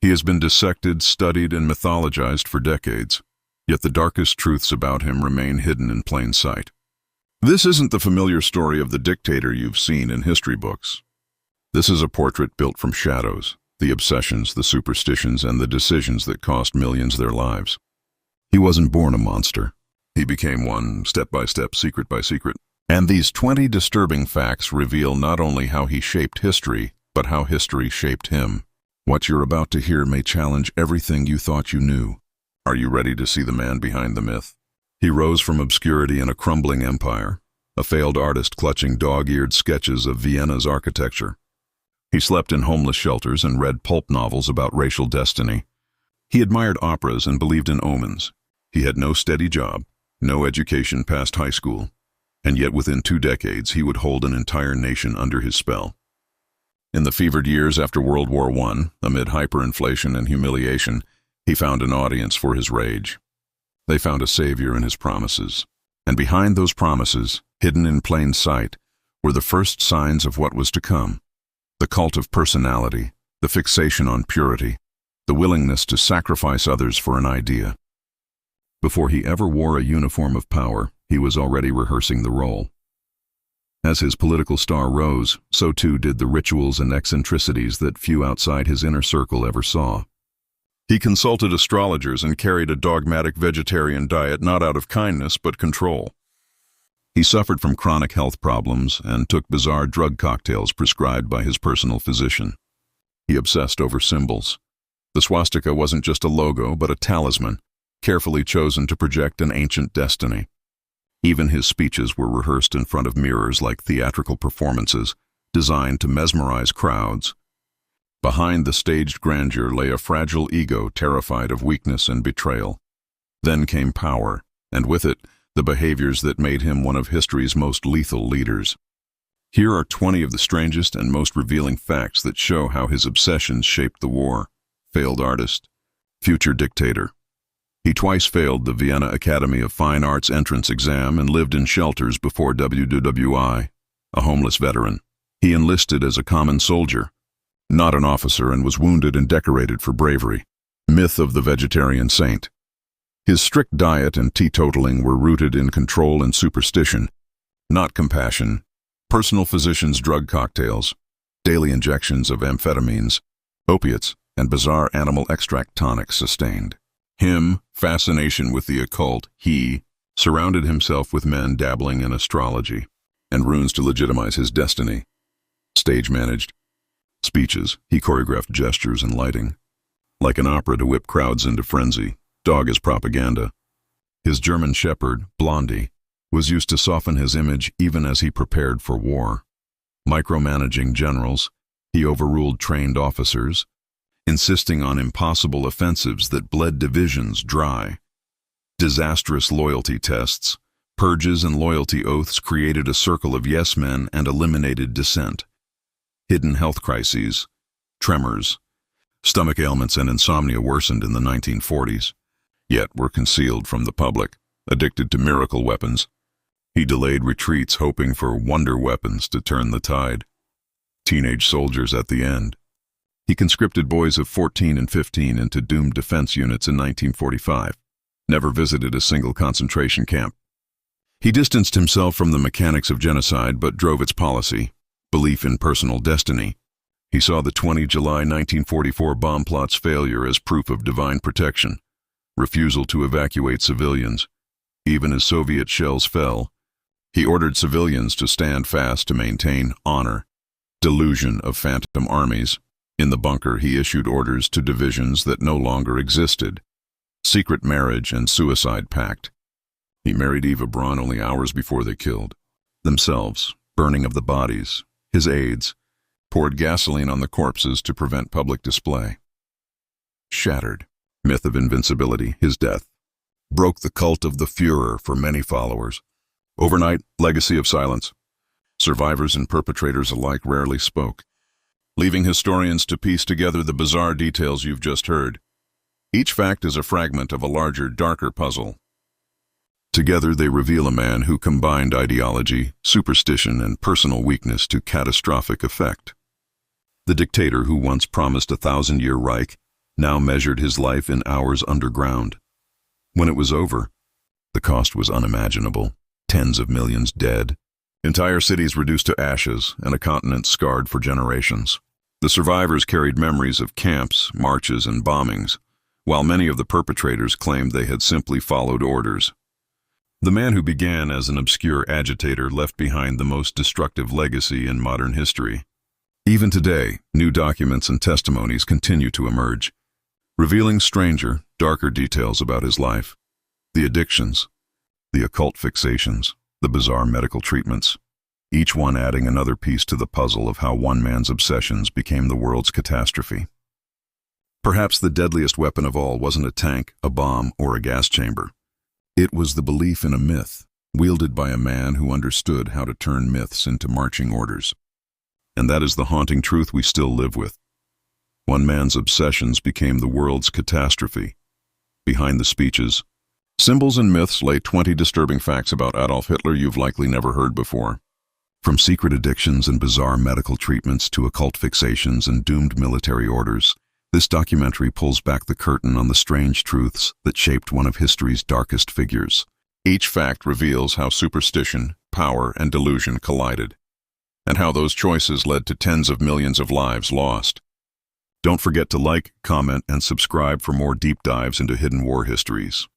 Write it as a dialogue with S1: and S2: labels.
S1: He has been dissected, studied, and mythologized for decades, yet the darkest truths about him remain hidden in plain sight. This isn't the familiar story of the dictator you've seen in history books. This is a portrait built from shadows, the obsessions, the superstitions, and the decisions that cost millions their lives. He wasn't born a monster. He became one, step by step, secret by secret. And these 20 disturbing facts reveal not only how he shaped history, but how history shaped him. What you're about to hear may challenge everything you thought you knew. Are you ready to see the man behind the myth? He rose from obscurity in a crumbling empire, a failed artist clutching dog-eared sketches of Vienna's architecture. He slept in homeless shelters and read pulp novels about racial destiny. He admired operas and believed in omens. He had no steady job, no education past high school, and yet within 2 decades he would hold an entire nation under his spell. In the fevered years after World War I, amid hyperinflation and humiliation, he found an audience for his rage. They found a savior in his promises. And behind those promises, hidden in plain sight, were the first signs of what was to come. The cult of personality, the fixation on purity, the willingness to sacrifice others for an idea. Before he ever wore a uniform of power, he was already rehearsing the role. As his political star rose, so too did the rituals and eccentricities that few outside his inner circle ever saw. He consulted astrologers and carried a dogmatic vegetarian diet not out of kindness but control. He suffered from chronic health problems and took bizarre drug cocktails prescribed by his personal physician. He obsessed over symbols. The swastika wasn't just a logo but a talisman, carefully chosen to project an ancient destiny. Even his speeches were rehearsed in front of mirrors like theatrical performances, designed to mesmerize crowds. Behind the staged grandeur lay a fragile ego terrified of weakness and betrayal. Then came power, and with it, the behaviors that made him one of history's most lethal leaders. Here are 20 of the strangest and most revealing facts that show how his obsessions shaped the war. Failed artist, future dictator. He twice failed the Vienna Academy of Fine Arts entrance exam and lived in shelters before WWII, a homeless veteran. He enlisted as a common soldier, not an officer, and was wounded and decorated for bravery. Myth of the vegetarian saint. His strict diet and teetotaling were rooted in control and superstition, not compassion. Personal physicians' drug cocktails, daily injections of amphetamines, opiates, and bizarre animal extract tonics sustained him fascination with the occult. He surrounded himself with men dabbling in astrology and runes to legitimize his destiny. Stage managed speeches, he choreographed gestures and lighting. Like an opera to whip crowds into frenzy, dog as propaganda. His German shepherd, Blondie, was used to soften his image even as he prepared for war. Micromanaging generals, he overruled trained officers, insisting on impossible offensives that bled divisions dry. Disastrous loyalty tests, purges and loyalty oaths created a circle of yes men and eliminated dissent. Hidden health crises, tremors, stomach ailments and insomnia worsened in the 1940s, yet were concealed from the public. Addicted to miracle weapons, he delayed retreats hoping for wonder weapons to turn the tide. Teenage soldiers at the end. He conscripted boys of 14 and 15 into doomed defense units in 1945, never visited a single concentration camp. He distanced himself from the mechanics of genocide but drove its policy, belief in personal destiny. He saw the 20 July 1944 bomb plot's failure as proof of divine protection, refusal to evacuate civilians. Even as Soviet shells fell, he ordered civilians to stand fast to maintain honor. Delusion of phantom armies. In the bunker, he issued orders to divisions that no longer existed. Secret marriage and suicide pact. He married Eva Braun only hours before they killed themselves. Burning of the bodies. His aides poured gasoline on the corpses to prevent public display. Shattered. Myth of invincibility. His death broke the cult of the Führer for many followers. Overnight, legacy of silence. Survivors and perpetrators alike rarely spoke, leaving historians to piece together the bizarre details you've just heard. Each fact is a fragment of a larger, darker puzzle. Together they reveal a man who combined ideology, superstition, and personal weakness to catastrophic effect. The dictator who once promised a 1,000-year Reich now measured his life in hours underground. When it was over, the cost was unimaginable. Tens of millions dead, entire cities reduced to ashes, and a continent scarred for generations. The survivors carried memories of camps, marches, and bombings, while many of the perpetrators claimed they had simply followed orders. The man who began as an obscure agitator left behind the most destructive legacy in modern history. Even today, new documents and testimonies continue to emerge, revealing stranger, darker details about his life. The addictions, the occult fixations, the bizarre medical treatments, each one adding another piece to the puzzle of how one man's obsessions became the world's catastrophe. Perhaps the deadliest weapon of all wasn't a tank, a bomb, or a gas chamber. It was the belief in a myth, wielded by a man who understood how to turn myths into marching orders. And that is the haunting truth we still live with. One man's obsessions became the world's catastrophe. Behind the speeches, symbols and myths lay 20 disturbing facts about Adolf Hitler you've likely never heard before. From secret addictions and bizarre medical treatments to occult fixations and doomed military orders, this documentary pulls back the curtain on the strange truths that shaped one of history's darkest figures. Each fact reveals how superstition, power, and delusion collided, and how those choices led to tens of millions of lives lost. Don't forget to like, comment, and subscribe for more deep dives into hidden war histories.